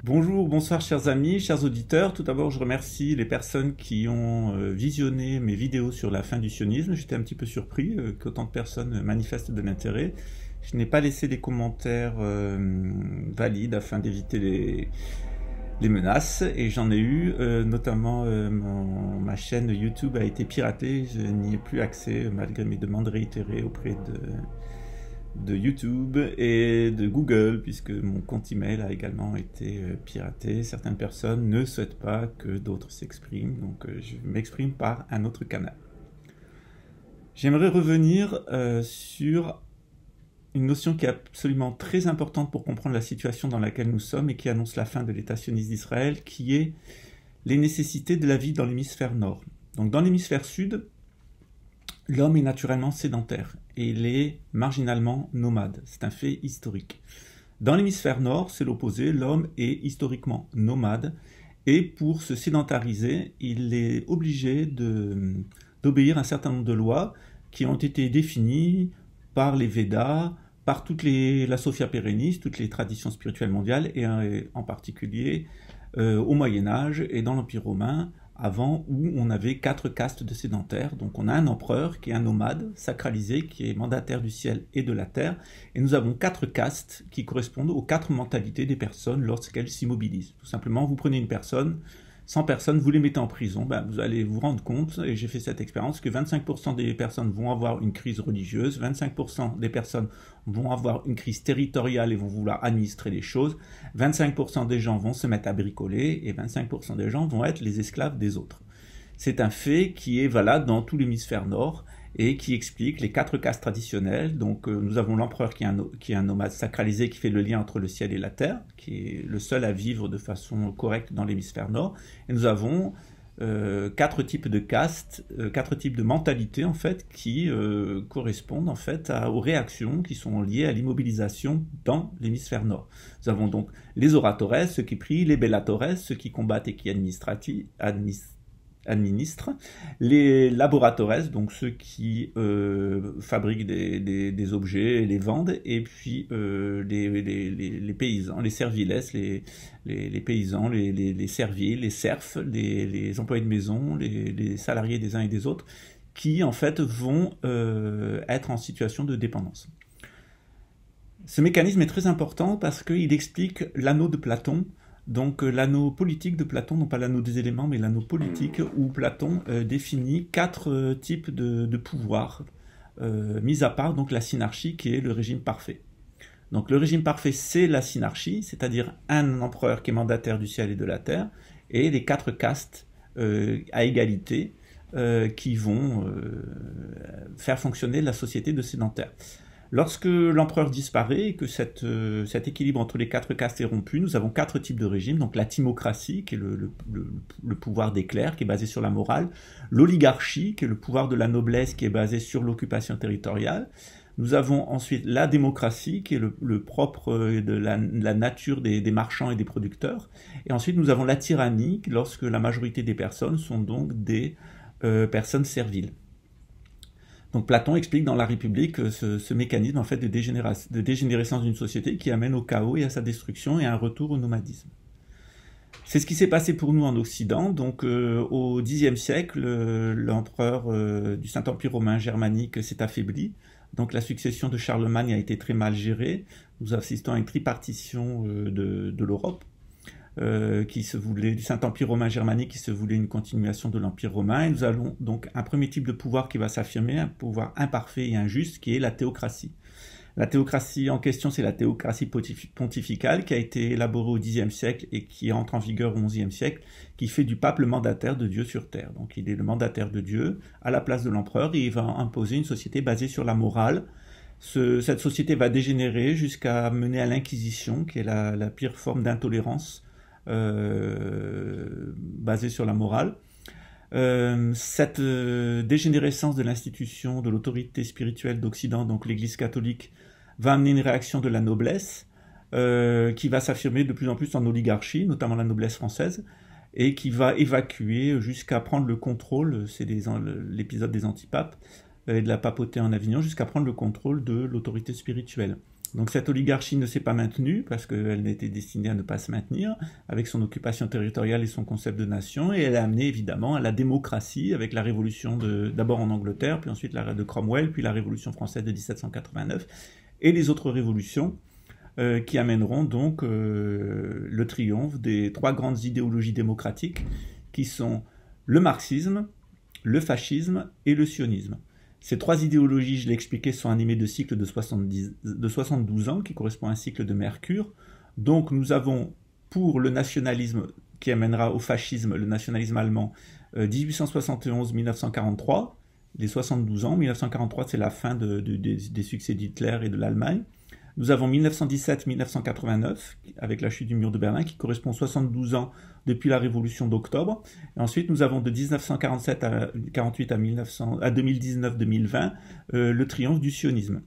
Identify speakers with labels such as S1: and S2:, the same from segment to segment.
S1: Bonjour, bonsoir chers amis, chers auditeurs. Tout d'abord, je remercie les personnes qui ont visionné mes vidéos sur la fin du sionisme. J'étais un petit peu surpris qu'autant de personnes manifestent de l'intérêt. Je n'ai pas laissé des commentaires valides afin d'éviter les menaces et j'en ai eu, notamment ma chaîne YouTube a été piratée. Je n'y ai plus accès malgré mes demandes réitérées auprès de YouTube et de Google, puisque mon compte email a également été piraté. Certaines personnes ne souhaitent pas que d'autres s'expriment, donc je m'exprime par un autre canal. J'aimerais revenir sur une notion qui est absolument très importante pour comprendre la situation dans laquelle nous sommes et qui annonce la fin de l'État sioniste d'Israël, qui est les nécessités de la vie dans l'hémisphère nord. Donc dans l'hémisphère sud, l'homme est naturellement sédentaire et il est marginalement nomade. C'est un fait historique. Dans l'hémisphère nord, c'est l'opposé. L'homme est historiquement nomade et pour se sédentariser, il est obligé d'obéir à un certain nombre de lois qui ont été définies par les Védas, par la Sophia Perennis, toutes les traditions spirituelles mondiales, et en particulier au Moyen-Âge et dans l'Empire romain, avant où on avait 4 castes de sédentaires. Donc on a un empereur qui est un nomade sacralisé, qui est mandataire du ciel et de la terre, et nous avons 4 castes qui correspondent aux 4 mentalités des personnes lorsqu'elles s'immobilisent. Tout simplement, vous prenez une personne, 100 personnes, vous les mettez en prison, vous allez vous rendre compte, et j'ai fait cette expérience, que 25% des personnes vont avoir une crise religieuse, 25% des personnes vont avoir une crise territoriale et vont vouloir administrer les choses, 25% des gens vont se mettre à bricoler, et 25% des gens vont être les esclaves des autres. C'est un fait qui est valable dans tout l'hémisphère nord, et qui explique les 4 castes traditionnelles. Donc nous avons l'empereur qui est un nomade sacralisé, qui fait le lien entre le ciel et la terre, qui est le seul à vivre de façon correcte dans l'hémisphère nord. Et nous avons 4 types de castes, 4 types de mentalités en fait, qui correspondent en fait aux réactions qui sont liées à l'immobilisation dans l'hémisphère nord. Nous avons donc les oratores, ceux qui prient, les bellatores, ceux qui combattent et qui administrent, les laboratores, donc ceux qui fabriquent des objets et les vendent, et puis les paysans, les serviles, les paysans, les serviles, les serfs, les employés de maison, les salariés des uns et des autres, qui en fait vont être en situation de dépendance. Ce mécanisme est très important parce qu'il explique l'anneau de Platon. Donc l'anneau politique de Platon, non pas l'anneau des éléments, mais l'anneau politique, où Platon définit 4 types de pouvoirs, mis à part donc la synarchie qui est le régime parfait. Donc le régime parfait, c'est la synarchie, c'est-à-dire un empereur qui est mandataire du ciel et de la terre, et les 4 castes à égalité qui vont faire fonctionner la société de sédentaires. Lorsque l'empereur disparaît et que cet équilibre entre les 4 castes est rompu, nous avons 4 types de régimes. Donc la timocratie, qui est le pouvoir des clercs, qui est basé sur la morale. L'oligarchie, qui est le pouvoir de la noblesse, qui est basé sur l'occupation territoriale. Nous avons ensuite la démocratie, qui est le propre de la nature des marchands et des producteurs. Et ensuite, nous avons la tyrannie, lorsque la majorité des personnes sont donc des personnes serviles. Donc Platon explique dans la République ce mécanisme en fait de dégénérescence d'une société qui amène au chaos et à sa destruction et à un retour au nomadisme. C'est ce qui s'est passé pour nous en Occident. Donc au Xe siècle, l'empereur du Saint-Empire romain germanique s'est affaibli. Donc la succession de Charlemagne a été très mal gérée. Nous assistons à une tripartition de l'Europe. Qui se voulait, du Saint-Empire romain germanique qui se voulait une continuation de l'Empire romain. Et nous avons donc un premier type de pouvoir qui va s'affirmer, un pouvoir imparfait et injuste, qui est la théocratie. La théocratie en question, c'est la théocratie pontificale qui a été élaborée au Xe siècle et qui entre en vigueur au XIe siècle, qui fait du pape le mandataire de Dieu sur terre. Donc il est le mandataire de Dieu à la place de l'empereur et il va imposer une société basée sur la morale. Cette société va dégénérer jusqu'à mener à l'inquisition, qui est la pire forme d'intolérance basée sur la morale. Cette dégénérescence de l'institution de l'autorité spirituelle d'Occident, donc l'Église catholique, va amener une réaction de la noblesse qui va s'affirmer de plus en plus en oligarchie, notamment la noblesse française, et qui va évacuer jusqu'à prendre le contrôle, c'est l'épisode des antipapes, et de la papauté en Avignon, jusqu'à prendre le contrôle de l'autorité spirituelle. Donc cette oligarchie ne s'est pas maintenue parce qu'elle n'était destinée à ne pas se maintenir avec son occupation territoriale et son concept de nation, et elle a amené évidemment à la démocratie avec la révolution d'abord en Angleterre, puis ensuite la de Cromwell, puis la révolution française de 1789 et les autres révolutions qui amèneront donc le triomphe des trois grandes idéologies démocratiques qui sont le marxisme, le fascisme et le sionisme. Ces trois idéologies, je l'ai expliqué, sont animées de cycles de 72 ans, qui correspond à un cycle de Mercure. Donc nous avons pour le nationalisme qui amènera au fascisme, le nationalisme allemand, 1871-1943, les 72 ans. 1943, c'est la fin des succès d'Hitler et de l'Allemagne. Nous avons 1917-1989, avec la chute du mur de Berlin, qui correspond aux 72 ans depuis la révolution d'octobre. Et ensuite, nous avons de 1947 à 48 à 2019-2020 le triomphe du sionisme.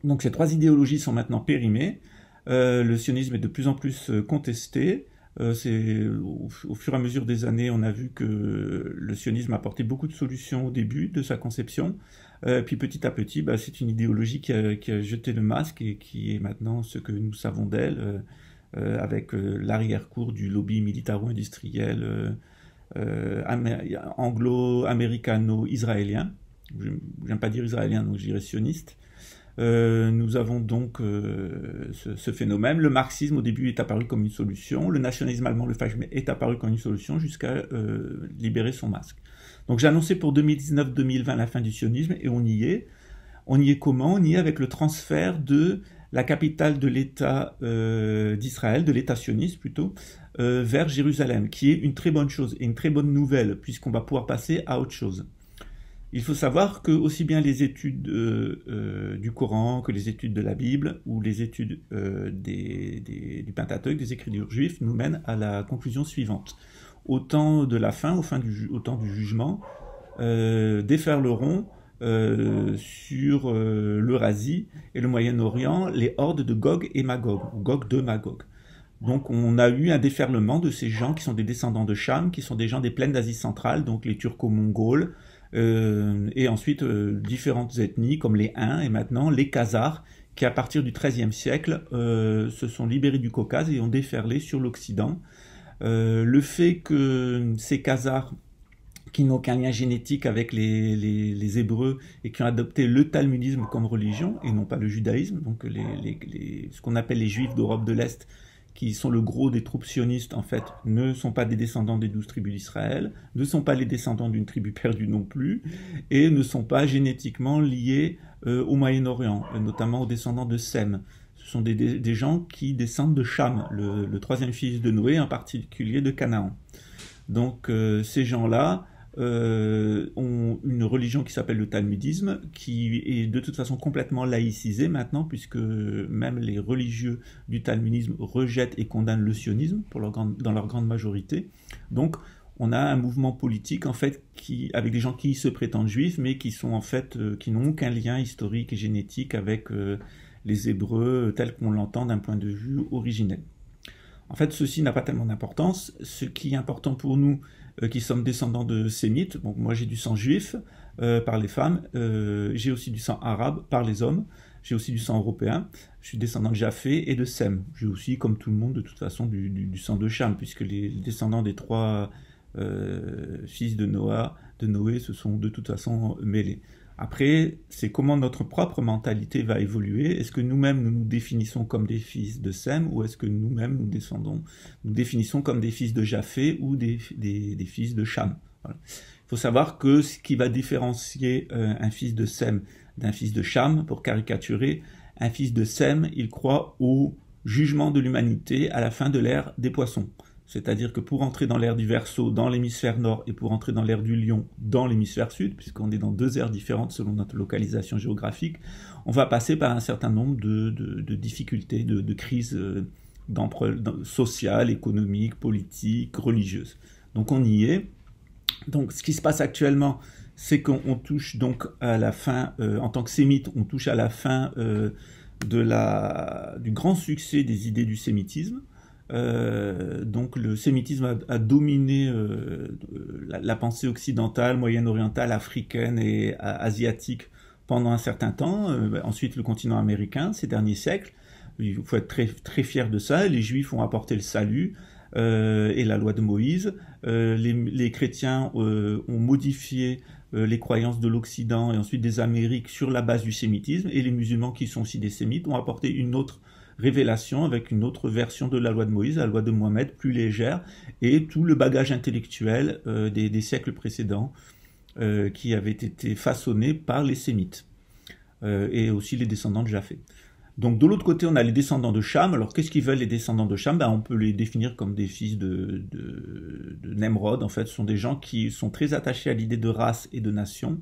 S1: Donc ces trois idéologies sont maintenant périmées. Le sionisme est de plus en plus contesté. Au fur et à mesure des années, on a vu que le sionisme apportait beaucoup de solutions au début de sa conception. Puis petit à petit, c'est une idéologie qui a jeté le masque et qui est maintenant ce que nous savons d'elle, avec l'arrière-cour du lobby militaro-industriel anglo-américano-israélien. J'aime pas dire israélien, donc je dirais sioniste. Nous avons donc ce phénomène. Le marxisme au début est apparu comme une solution, le nationalisme allemand, le fascisme est apparu comme une solution jusqu'à libérer son masque. Donc j'ai annoncé pour 2019-2020 la fin du sionisme et on y est. On y est comment? On y est avec le transfert de la capitale de l'État d'Israël, de l'État sioniste plutôt, vers Jérusalem, qui est une très bonne chose et une très bonne nouvelle puisqu'on va pouvoir passer à autre chose. Il faut savoir que aussi bien les études du Coran que les études de la Bible ou les études du Pentateuque, des Écritures juives, nous mènent à la conclusion suivante. Au temps de la fin, au temps du jugement, déferleront sur l'Eurasie et le Moyen-Orient les hordes de Gog et Magog, ou Gog de Magog. Donc on a eu un déferlement de ces gens qui sont des descendants de Cham, qui sont des gens des plaines d'Asie centrale, donc les Turco-Mongols, et ensuite différentes ethnies comme les Huns et maintenant les Khazars, qui à partir du XIIIe siècle se sont libérés du Caucase et ont déferlé sur l'Occident. Le fait que ces Khazars, qui n'ont aucun lien génétique avec les Hébreux et qui ont adopté le talmudisme comme religion et non pas le judaïsme, donc ce qu'on appelle les Juifs d'Europe de l'Est, qui sont le gros des troupes sionistes, en fait, ne sont pas des descendants des 12 tribus d'Israël, ne sont pas les descendants d'une tribu perdue non plus, et ne sont pas génétiquement liés au Moyen-Orient, notamment aux descendants de Sem. Ce sont des gens qui descendent de Cham, le troisième fils de Noé, en particulier de Canaan. Donc ces gens-là ont une religion qui s'appelle le talmudisme, qui est de toute façon complètement laïcisée maintenant, puisque même les religieux du talmudisme rejettent et condamnent le sionisme dans leur grande majorité. Donc on a un mouvement politique en fait avec des gens qui se prétendent juifs, mais qui sont en fait qui n'ont aucun lien historique et génétique avec les Hébreux tels qu'on l'entend d'un point de vue originel. En fait, ceci n'a pas tellement d'importance. Ce qui est important pour nous, qui sommes descendants de sémites, bon, moi j'ai du sang juif par les femmes, j'ai aussi du sang arabe par les hommes, j'ai aussi du sang européen, je suis descendant de Japheth et de Sem. J'ai aussi, comme tout le monde, de toute façon, du sang de Cham, puisque les descendants des trois fils de Noé se sont de toute façon mêlés. Après, c'est comment notre propre mentalité va évoluer. Est-ce que nous-mêmes, nous définissons comme des fils de Sem, ou est-ce que nous-mêmes, nous définissons comme des fils de Japheth ou des fils de Cham? Voilà. Il faut savoir que ce qui va différencier un fils de Sem d'un fils de Cham, pour caricaturer, un fils de Sem, il croit au jugement de l'humanité à la fin de l'ère des poissons. C'est-à-dire que pour entrer dans l'ère du Verseau dans l'hémisphère nord et pour entrer dans l'ère du Lion dans l'hémisphère sud, puisqu'on est dans deux ères différentes selon notre localisation géographique, on va passer par un certain nombre de difficultés, de crises sociales, économiques, politiques, religieuses. Donc on y est. Donc ce qui se passe actuellement, c'est qu'on touche donc à la fin, en tant que sémite, on touche à la fin du grand succès des idées du sémitisme. Donc le sémitisme a dominé la pensée occidentale, moyen-orientale, africaine et asiatique pendant un certain temps. Ensuite, le continent américain, ces derniers siècles, il faut être très, très fier de ça. Les Juifs ont apporté le salut et la loi de Moïse. Les chrétiens ont modifié les croyances de l'Occident et ensuite des Amériques sur la base du sémitisme. Et les musulmans, qui sont aussi des sémites, ont apporté une autre révélation avec une autre version de la loi de Moïse, la loi de Mohammed, plus légère, et tout le bagage intellectuel des siècles précédents qui avait été façonné par les sémites et aussi les descendants de Japheth. Donc de l'autre côté, on a les descendants de Cham. Alors qu'est-ce qu'ils veulent, les descendants de Cham? On peut les définir comme des fils de Nemrod. En fait, ce sont des gens qui sont très attachés à l'idée de race et de nation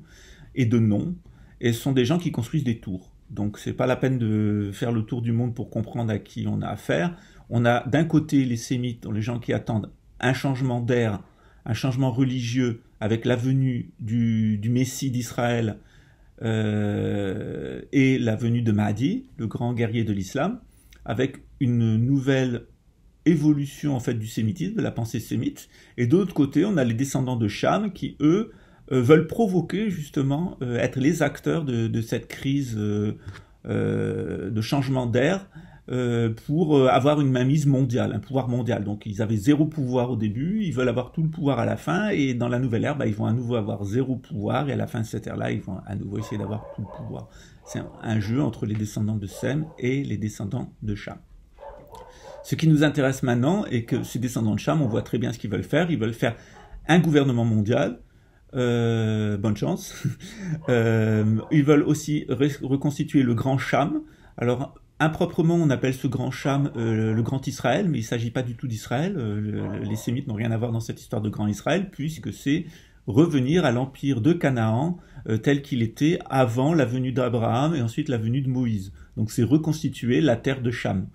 S1: et de nom, et ce sont des gens qui construisent des tours. Donc c'est pas la peine de faire le tour du monde pour comprendre à qui on a affaire. On a d'un côté les sémites, les gens qui attendent un changement d'air, un changement religieux avec la venue du Messie d'Israël et la venue de Mahdi, le grand guerrier de l'islam, avec une nouvelle évolution en fait du sémitisme, de la pensée sémite. Et de l'autre côté, on a les descendants de Cham qui, eux, veulent provoquer justement, être les acteurs de cette crise de changement d'air pour avoir une mainmise mondiale, un pouvoir mondial. Donc ils avaient zéro pouvoir au début, ils veulent avoir tout le pouvoir à la fin, et dans la nouvelle ère, ils vont à nouveau avoir zéro pouvoir, et à la fin de cette ère-là, ils vont à nouveau essayer d'avoir tout le pouvoir. C'est un jeu entre les descendants de Sem et les descendants de Cham. Ce qui nous intéresse maintenant est que ces descendants de Cham, on voit très bien ce qu'ils veulent faire. Ils veulent faire un gouvernement mondial. Bonne chance. Ils veulent aussi reconstituer le grand Cham. Alors, improprement, on appelle ce grand Cham le grand Israël, mais il ne s'agit pas du tout d'Israël. Les Sémites n'ont rien à voir dans cette histoire de grand Israël, puisque c'est revenir à l'empire de Canaan tel qu'il était avant la venue d'Abraham et ensuite la venue de Moïse. Donc c'est reconstituer la terre de Cham.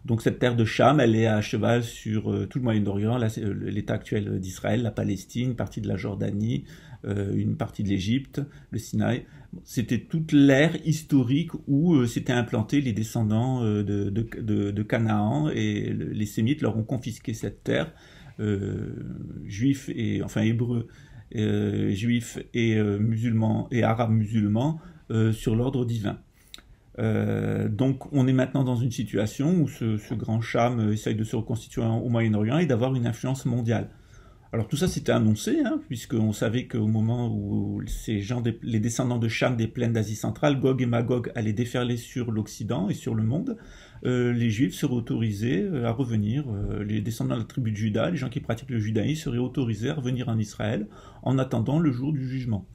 S1: Donc cette terre de Cham, elle est à cheval sur tout le Moyen-Orient, l'état actuel d'Israël, la Palestine, une partie de la Jordanie, une partie de l'Égypte, le Sinaï. C'était toute l'ère historique où s'étaient implantés les descendants de Canaan, et les Sémites leur ont confisqué cette terre, juifs et enfin hébreux, juifs et musulmans et arabes musulmans sur l'ordre divin. Donc on est maintenant dans une situation où ce grand Cham essaye de se reconstituer au Moyen-Orient et d'avoir une influence mondiale. Alors tout ça c'était annoncé, puisqu'on savait qu'au moment où les descendants de Cham des plaines d'Asie centrale, Gog et Magog, allaient déferler sur l'Occident et sur le monde, les Juifs seraient autorisés à revenir, les descendants de la tribu de Juda, les gens qui pratiquent le judaïsme, seraient autorisés à revenir en Israël en attendant le jour du jugement.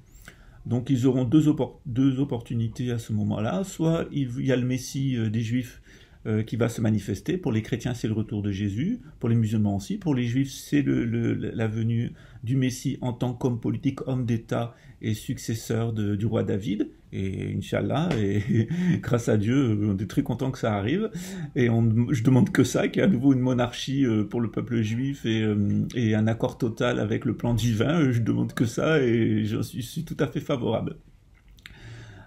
S1: Donc ils auront deux opportunités à ce moment-là. Soit il y a le Messie des Juifs qui va se manifester. Pour les chrétiens, c'est le retour de Jésus. Pour les musulmans aussi. Pour les Juifs, c'est la venue du Messie en tant qu'homme politique, homme d'État et successeur du roi David. Et Inch'Allah, et grâce à Dieu, on est très content que ça arrive. Et je demande que ça, qu'il y ait à nouveau une monarchie pour le peuple juif et un accord total avec le plan divin. Je demande que ça, et je suis tout à fait favorable.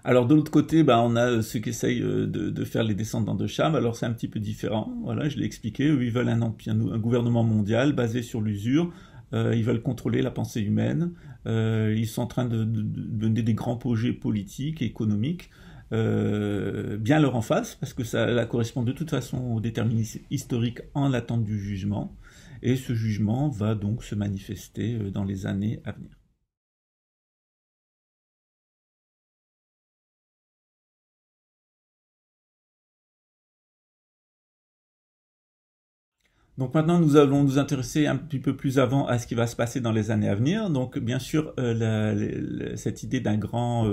S1: Alors de l'autre côté, on a ceux qui essayent de faire les descendants de Cham. Alors c'est un petit peu différent. Voilà, je l'ai expliqué. Eux, ils veulent un gouvernement mondial basé sur l'usure. Ils veulent contrôler la pensée humaine. Ils sont en train de donner des grands projets politiques et économiques bien leur en face, parce que ça correspond de toute façon au déterminisme historique en l'attente du jugement. Et ce jugement va donc se manifester dans les années à venir. Donc maintenant, nous allons nous intéresser un petit peu plus avant à ce qui va se passer dans les années à venir. Donc bien sûr, cette idée d'un grand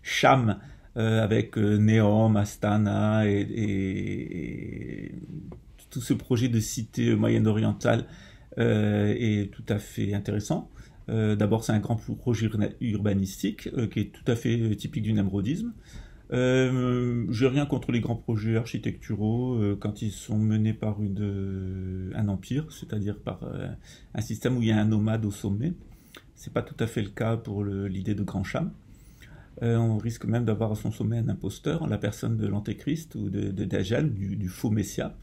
S1: Cham avec Néom, Astana et tout ce projet de cité moyen-orientale est tout à fait intéressant. D'abord, c'est un grand projet urbanistique qui est tout à fait typique du némrodisme. J'ai rien contre les grands projets architecturaux quand ils sont menés par un empire, c'est-à-dire par un système où il y a un nomade au sommet. C'est pas tout à fait le cas pour l'idée de Grand Cham. On risque même d'avoir à son sommet un imposteur, en la personne de l'Antéchrist ou de Dajjal, du faux Messia.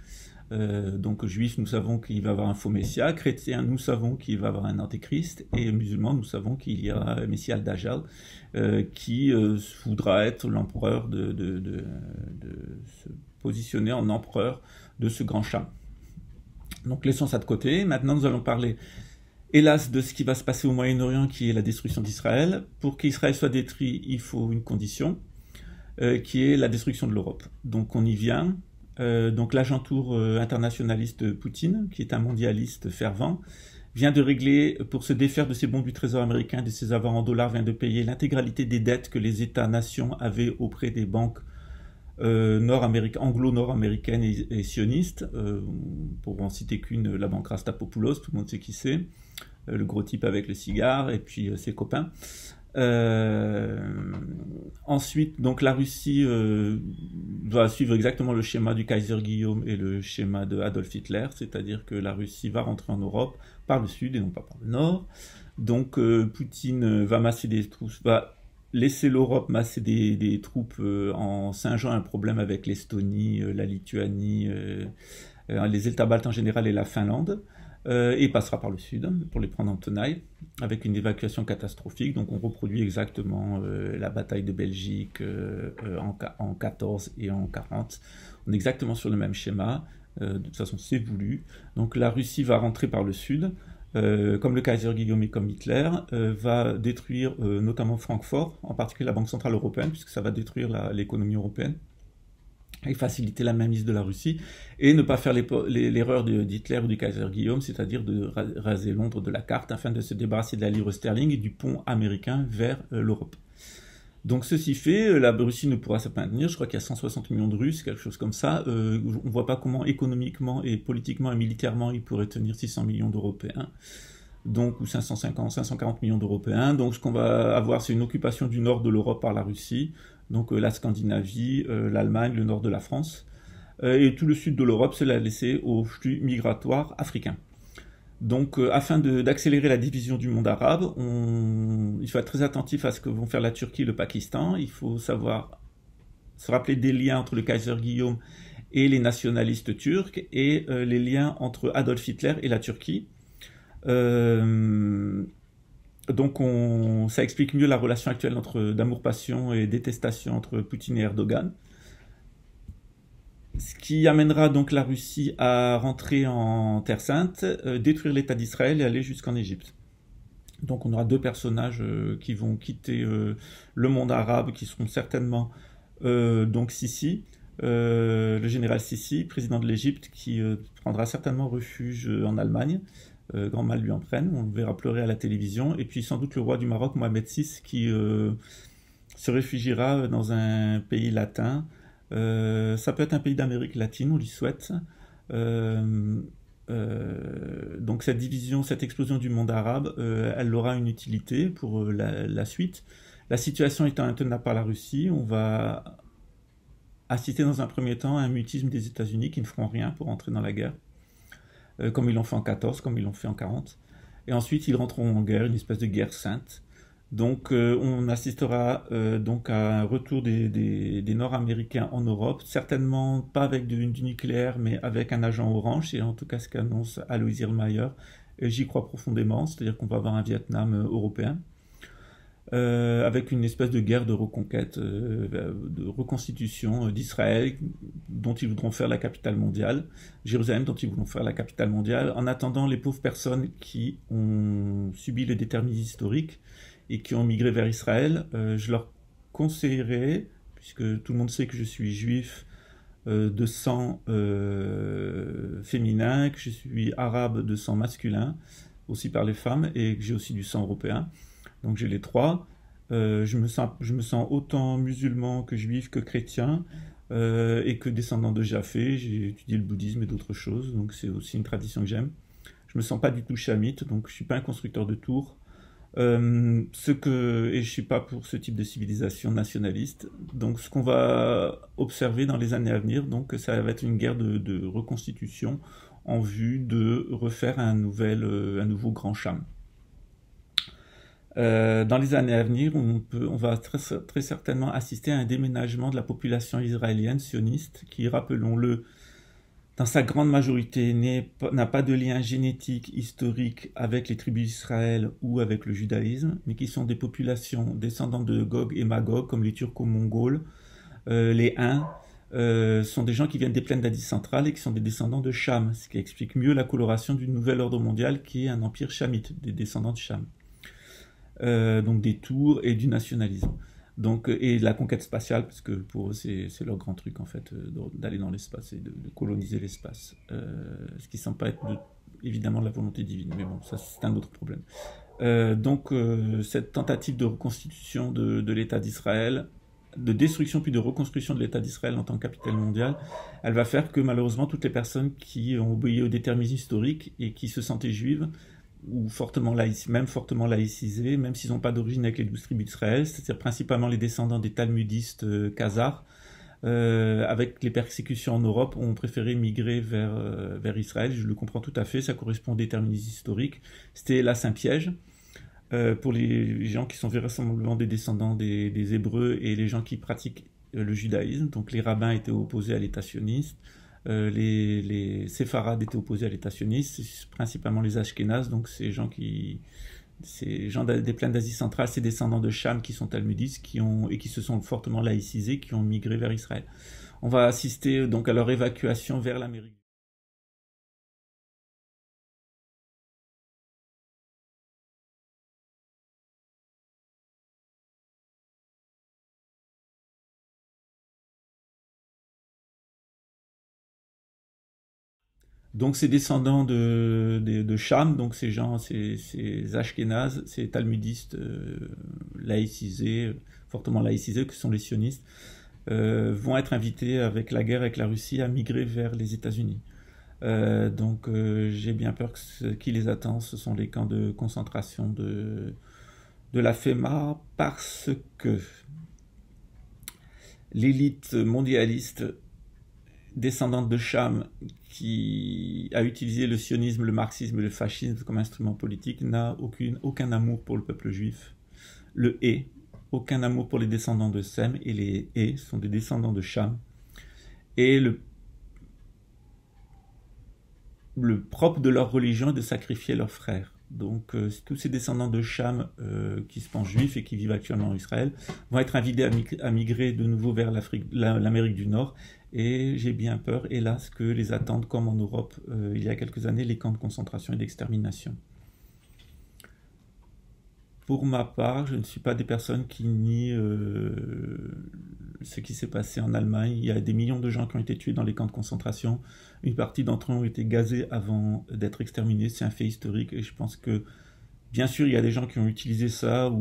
S1: Donc juifs, nous savons qu'il va y avoir un faux messia, chrétiens, nous savons qu'il va y avoir un antéchrist, et musulmans, nous savons qu'il y aura un messie al-Dajjal qui voudra être l'empereur, de se positionner en empereur de ce grand cham. Donc laissons ça de côté. Maintenant, nous allons parler, hélas, de ce qui va se passer au Moyen-Orient, qui est la destruction d'Israël. Pour qu'Israël soit détruit, il faut une condition, qui est la destruction de l'Europe. Donc on y vient. Donc l'agentour internationaliste de Poutine, qui est un mondialiste fervent, vient de régler, pour se défaire de ses bons du Trésor américain, de ses avoirs en dollars, vient de payer l'intégralité des dettes que les États-nations avaient auprès des banques anglo-nord-américaines et sionistes. Pour en citer qu'une, la banque Rastapopoulos, tout le monde sait qui c'est, le gros type avec le cigare, et puis ses copains. Ensuite, donc la Russie doit suivre exactement le schéma du Kaiser Guillaume et le schéma de Adolf Hitler, c'est-à-dire que la Russie va rentrer en Europe par le sud et non pas par le nord. Donc Poutine va masser des troupes, va laisser l'Europe masser des troupes en singeant un problème avec l'Estonie, la Lituanie, les États baltes en général et la Finlande. Et passera par le sud pour les prendre en tenaille avec une évacuation catastrophique. Donc on reproduit exactement la bataille de Belgique en 14 et en 40. On est exactement sur le même schéma. De toute façon c'est voulu. Donc la Russie va rentrer par le sud, comme le Kaiser Guillaume et comme Hitler, va détruire notamment Francfort, en particulier la Banque Centrale Européenne, puisque ça va détruire l'économie européenne et faciliter la mainmise de la Russie, et ne pas faire l'erreur d'Hitler ou du Kaiser Guillaume, c'est-à-dire de raser Londres de la carte afin de se débarrasser de la livre sterling et du pont américain vers l'Europe. Donc ceci fait, la Russie ne pourra pas maintenir, je crois qu'il y a 160 millions de Russes, quelque chose comme ça, on ne voit pas comment économiquement et politiquement et militairement ils pourraient tenir 600 millions d'Européens, donc, ou 540 millions d'Européens. Donc ce qu'on va avoir, c'est une occupation du nord de l'Europe par la Russie, donc la Scandinavie, l'Allemagne, le nord de la France, et tout le sud de l'Europe, c'est laissé au flux migratoire africain. Donc afin d'accélérer la division du monde arabe, il faut être très attentif à ce que vont faire la Turquie et le Pakistan. Il faut savoir se rappeler des liens entre le Kaiser Guillaume et les nationalistes turcs, et les liens entre Adolf Hitler et la Turquie. Donc ça explique mieux la relation actuelle d'amour-passion et détestation entre Poutine et Erdogan. Ce qui amènera donc la Russie à rentrer en Terre Sainte, détruire l'État d'Israël et aller jusqu'en Égypte. Donc on aura deux personnages qui vont quitter le monde arabe, qui seront certainement donc Sisi, le général Sisi, président de l'Égypte, qui prendra certainement refuge en Allemagne. Grand mal lui en prenne, on le verra pleurer à la télévision, et puis sans doute le roi du Maroc, Mohamed VI, qui se réfugiera dans un pays latin. Ça peut être un pays d'Amérique latine, on lui souhaite. Donc cette division, cette explosion du monde arabe, elle aura une utilité pour la suite. La situation étant intenable par la Russie, on va assister dans un premier temps à un mutisme des États-Unis qui ne feront rien pour entrer dans la guerre, comme ils l'ont fait en 14, comme ils l'ont fait en 40. Et ensuite, ils rentreront en guerre, une espèce de guerre sainte. Donc, on assistera donc à un retour des Nord-Américains en Europe, certainement pas avec du nucléaire, mais avec un agent orange, c'est en tout cas ce qu'annonce Alois Irlmayer, et j'y crois profondément, c'est-à-dire qu'on va avoir un Vietnam européen, avec une espèce de guerre de reconquête, de reconstitution d'Israël, dont ils voudront faire la capitale mondiale, Jérusalem dont ils voudront faire la capitale mondiale. En attendant, les pauvres personnes qui ont subi le déterminisme historique et qui ont migré vers Israël, je leur conseillerais, puisque tout le monde sait que je suis juif de sang féminin, que je suis arabe de sang masculin, aussi par les femmes, et que j'ai aussi du sang européen. Donc j'ai les trois. Je me sens autant musulman que juif que chrétien, et que descendant de Japhé. J'ai étudié le bouddhisme et d'autres choses, donc c'est aussi une tradition que j'aime. Je me sens pas du tout chamite, donc je suis pas un constructeur de tours. Et je suis pas pour ce type de civilisation nationaliste. Donc ce qu'on va observer dans les années à venir, donc ça va être une guerre de reconstitution en vue de refaire un nouveau grand cham. Dans les années à venir, on va très certainement assister à un déménagement de la population israélienne sioniste qui, rappelons-le, dans sa grande majorité, n'a pas de lien génétique, historique avec les tribus d'Israël ou avec le judaïsme, mais qui sont des populations descendantes de Gog et Magog, comme les Turco-Mongols, les Huns, sont des gens qui viennent des plaines d'Asie centrale et qui sont des descendants de Cham, ce qui explique mieux la coloration du nouvel ordre mondial qui est un empire chamite, des descendants de Cham. Donc des tours et du nationalisme. Donc, et la conquête spatiale, parce que pour eux c'est leur grand truc en fait, d'aller dans l'espace et de coloniser l'espace. Ce qui ne semble pas être évidemment de la volonté divine, mais bon, ça c'est un autre problème. Donc cette tentative de reconstitution de l'État d'Israël, de destruction puis de reconstruction de l'État d'Israël en tant que capitale mondiale, elle va faire que malheureusement toutes les personnes qui ont obéi au déterminisme historique et qui se sentaient juives, ou même fortement laïcisées, même s'ils n'ont pas d'origine avec les 12 tribus d'Israël, c'est-à-dire principalement les descendants des talmudistes khazars, avec les persécutions en Europe, ont préféré migrer vers Israël. Je le comprends tout à fait, ça correspond au déterminisme historique. C'était hélas un piège. Pour les gens qui sont vraisemblablement des descendants des Hébreux et les gens qui pratiquent le judaïsme, donc les rabbins étaient opposés à l'État sioniste, les séfarades étaient opposés à l'État sioniste, principalement les Ashkénazes, donc ces gens des plaines d'Asie centrale, ces descendants de Cham qui sont talmudistes et qui se sont fortement laïcisés, qui ont migré vers Israël. On va assister donc à leur évacuation vers l'Amérique. Donc ces descendants de Cham, donc ces gens, ces Ashkénazes, ces talmudistes laïcisés, fortement laïcisés, que sont les sionistes, vont être invités avec la guerre avec la Russie à migrer vers les États-Unis. Donc j'ai bien peur que ce qui les attend, ce sont les camps de concentration de la FEMA, parce que l'élite mondialiste descendante de Cham, qui a utilisé le sionisme, le marxisme et le fascisme comme instrument politique, n'a aucun amour pour le peuple juif. Le Hé, aucun amour pour les descendants de Sem, et les Hé sont des descendants de Cham. Et le propre de leur religion est de sacrifier leurs frères. Donc tous ces descendants de Cham qui se pensent juifs et qui vivent actuellement en Israël vont être invités à migrer de nouveau vers l'Amérique du Nord, et j'ai bien peur, hélas, que les attendent, comme en Europe il y a quelques années, les camps de concentration et d'extermination. Pour ma part, je ne suis pas des personnes qui nient ce qui s'est passé en Allemagne. Il y a des millions de gens qui ont été tués dans les camps de concentration. Une partie d'entre eux ont été gazés avant d'être exterminés. C'est un fait historique, et je pense que, bien sûr, il y a des gens qui ont utilisé ça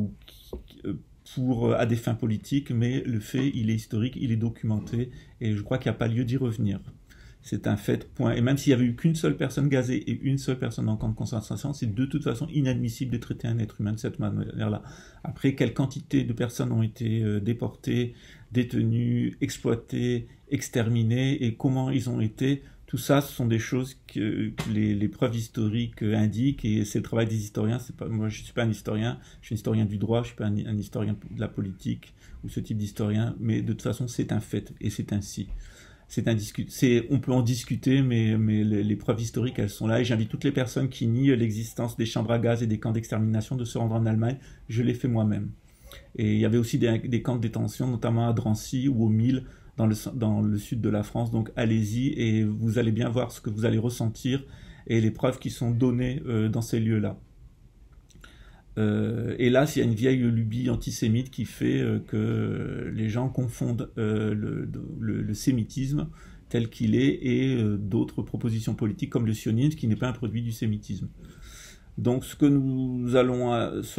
S1: à des fins politiques, mais le fait, il est historique, il est documenté, et je crois qu'il n'y a pas lieu d'y revenir. C'est un fait, point. Et même s'il n'y avait eu qu'une seule personne gazée et une seule personne dans le camp de concentration, c'est de toute façon inadmissible de traiter un être humain de cette manière-là. Après, quelle quantité de personnes ont été déportées, détenues, exploitées, exterminées, et comment ils ont été, tout ça, ce sont des choses que les preuves historiques indiquent, et c'est le travail des historiens. Moi, je ne suis pas un historien, je suis un historien du droit, je ne suis pas un historien de la politique ou ce type d'historien, mais de toute façon, c'est un fait, et c'est ainsi. On peut en discuter, mais les preuves historiques, elles sont là, et j'invite toutes les personnes qui nient l'existence des chambres à gaz et des camps d'extermination de se rendre en Allemagne. Je l'ai fait moi-même. Et il y avait aussi des camps de détention, notamment à Drancy ou au Mille, dans le sud de la France. Donc allez-y, et vous allez bien voir ce que vous allez ressentir et les preuves qui sont données dans ces lieux-là. Hélas, il y a une vieille lubie antisémite qui fait que les gens confondent le sémitisme tel qu'il est et d'autres propositions politiques comme le sionisme, qui n'est pas un produit du sémitisme. Donc ce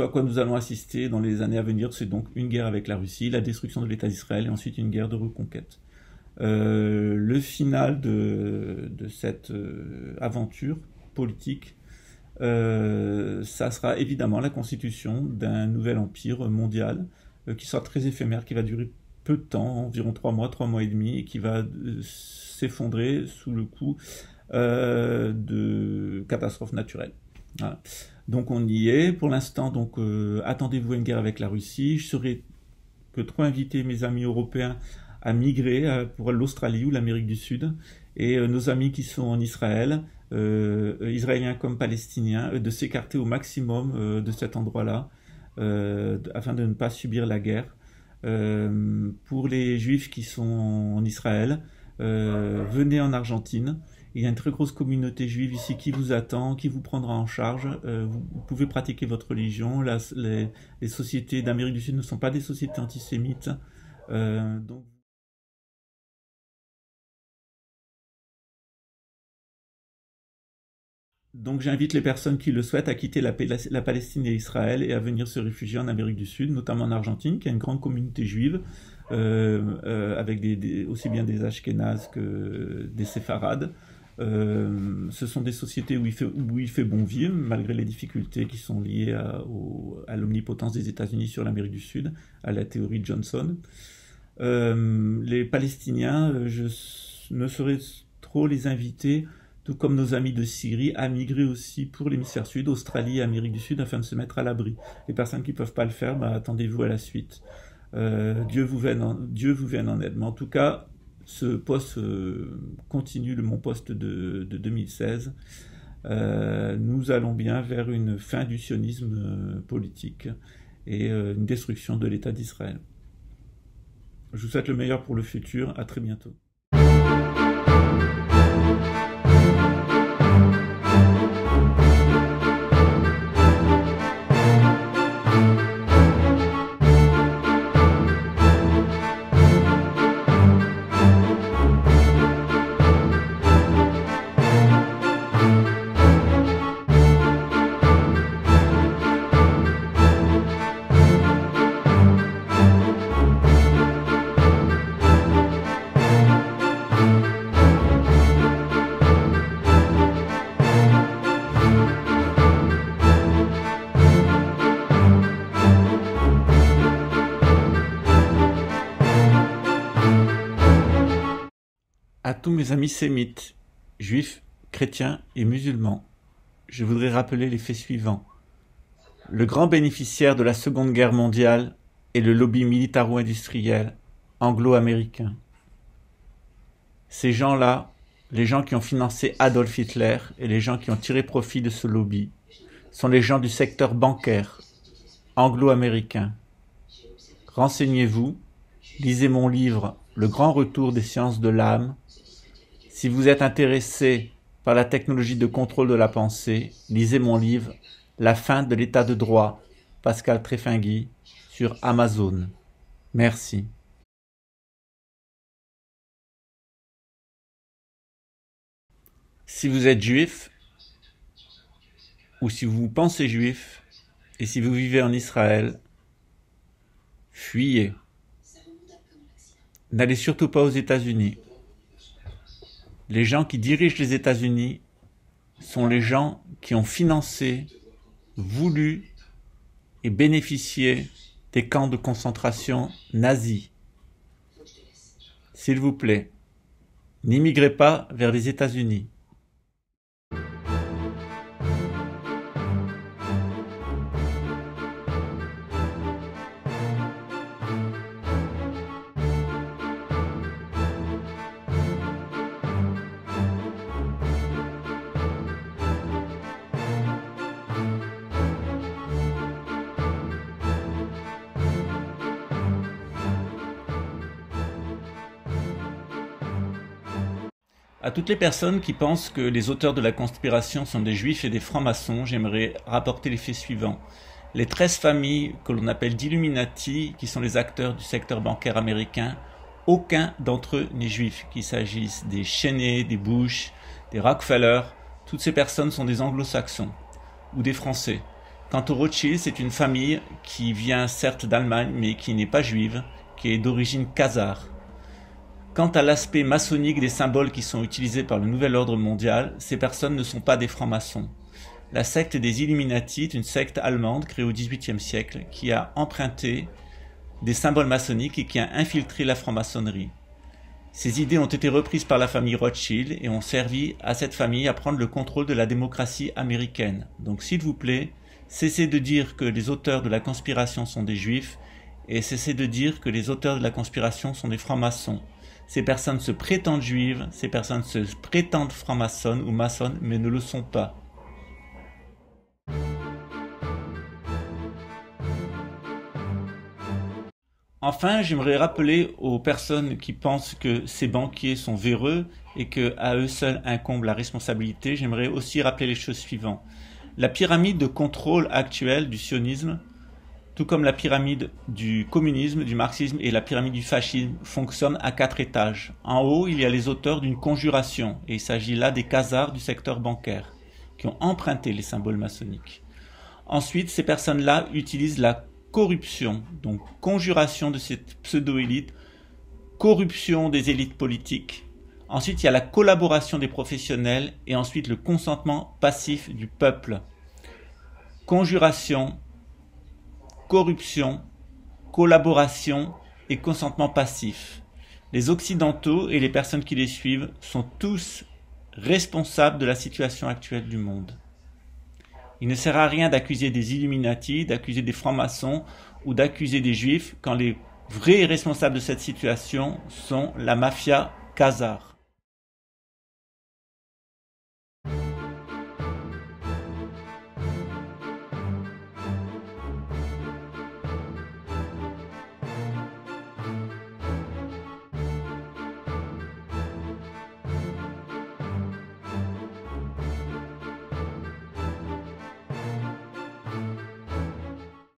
S1: à quoi nous allons assister dans les années à venir, c'est donc une guerre avec la Russie, la destruction de l'État d'Israël, et ensuite une guerre de reconquête. Le final de cette aventure politique, ça sera évidemment la constitution d'un nouvel empire mondial qui sera très éphémère, qui va durer peu de temps, environ 3 mois et demi, et qui va s'effondrer sous le coup de catastrophes naturelles. Voilà. Donc on y est. Pour l'instant, donc attendez-vous à une guerre avec la Russie. Je serai que trop inviter mes amis européens à migrer pour l'Australie ou l'Amérique du Sud, et nos amis qui sont en Israël, Israéliens comme Palestiniens, de s'écarter au maximum de cet endroit-là, afin de ne pas subir la guerre. Pour les Juifs qui sont en Israël, venez en Argentine. Il y a une très grosse communauté juive ici qui vous attend, qui vous prendra en charge. Vous pouvez pratiquer votre religion. Les sociétés d'Amérique du Sud ne sont pas des sociétés antisémites. Donc j'invite les personnes qui le souhaitent à quitter la Palestine et Israël et à venir se réfugier en Amérique du Sud, notamment en Argentine, qui a une grande communauté juive, avec aussi bien des Ashkénazes que des Séfarades. Ce sont des sociétés où il fait bon vivre, malgré les difficultés qui sont liées à l'omnipotence des États-Unis sur l'Amérique du Sud, à la théorie de Johnson. Les Palestiniens, je ne saurais trop les inviter, tout comme nos amis de Syrie, à migrer aussi pour l'hémisphère sud, Australie et Amérique du Sud, afin de se mettre à l'abri. Les personnes qui ne peuvent pas le faire, attendez-vous à la suite. Dieu vous vienne en aide. Mais en tout cas, ce poste continue mon poste de 2016. Nous allons bien vers une fin du sionisme politique et une destruction de l'État d'Israël. Je vous souhaite le meilleur pour le futur. À très bientôt. À tous mes amis sémites, juifs, chrétiens et musulmans, je voudrais rappeler les faits suivants. Le grand bénéficiaire de la Seconde Guerre mondiale est le lobby militaro-industriel anglo-américain. Ces gens-là, les gens qui ont financé Adolf Hitler et les gens qui ont tiré profit de ce lobby, sont les gens du secteur bancaire anglo-américain. Renseignez-vous, lisez mon livre « Le grand retour des sciences de l'âme ». Si vous êtes intéressé par la technologie de contrôle de la pensée, lisez mon livre « La fin de l'état de droit » Pascal Trefingui sur Amazon. Merci. Si vous êtes juif, ou si vous pensez juif, et si vous vivez en Israël, fuyez. N'allez surtout pas aux États-Unis. Les gens qui dirigent les États-Unis sont les gens qui ont financé, voulu et bénéficié des camps de concentration nazis. S'il vous plaît, n'immigrez pas vers les États-Unis. À toutes les personnes qui pensent que les auteurs de la conspiration sont des juifs et des francs-maçons, j'aimerais rapporter les faits suivants. Les 13 familles que l'on appelle d'Illuminati, qui sont les acteurs du secteur bancaire américain, aucun d'entre eux n'est juif. Qu'il s'agisse des Cheney, des Bush, des Rockefeller, toutes ces personnes sont des anglo-saxons ou des Français. Quant aux Rothschild, c'est une famille qui vient certes d'Allemagne, mais qui n'est pas juive, qui est d'origine khazare. Quant à l'aspect maçonnique des symboles qui sont utilisés par le nouvel ordre mondial, ces personnes ne sont pas des francs-maçons. La secte des Illuminati est une secte allemande créée au XVIIIe siècle qui a emprunté des symboles maçonniques et qui a infiltré la franc-maçonnerie. Ces idées ont été reprises par la famille Rothschild et ont servi à cette famille à prendre le contrôle de la démocratie américaine. Donc s'il vous plaît, cessez de dire que les auteurs de la conspiration sont des juifs et cessez de dire que les auteurs de la conspiration sont des francs-maçons. Ces personnes se prétendent juives, ces personnes se prétendent francs-maçonnes ou maçonnes, mais ne le sont pas. Enfin, j'aimerais rappeler aux personnes qui pensent que ces banquiers sont véreux et qu'à eux seuls incombe la responsabilité, j'aimerais aussi rappeler les choses suivantes. La pyramide de contrôle actuelle du sionisme, tout comme la pyramide du communisme, du marxisme et la pyramide du fascisme, fonctionne à 4 étages. En haut, il y a les auteurs d'une conjuration, et il s'agit là des khazars du secteur bancaire, qui ont emprunté les symboles maçonniques. Ensuite, ces personnes-là utilisent la corruption, donc conjuration de cette pseudo-élite, corruption des élites politiques. Ensuite, il y a la collaboration des professionnels et ensuite le consentement passif du peuple. Conjuration, corruption, collaboration et consentement passif. Les Occidentaux et les personnes qui les suivent sont tous responsables de la situation actuelle du monde. Il ne sert à rien d'accuser des Illuminati, d'accuser des francs-maçons ou d'accuser des juifs quand les vrais responsables de cette situation sont la mafia khazare.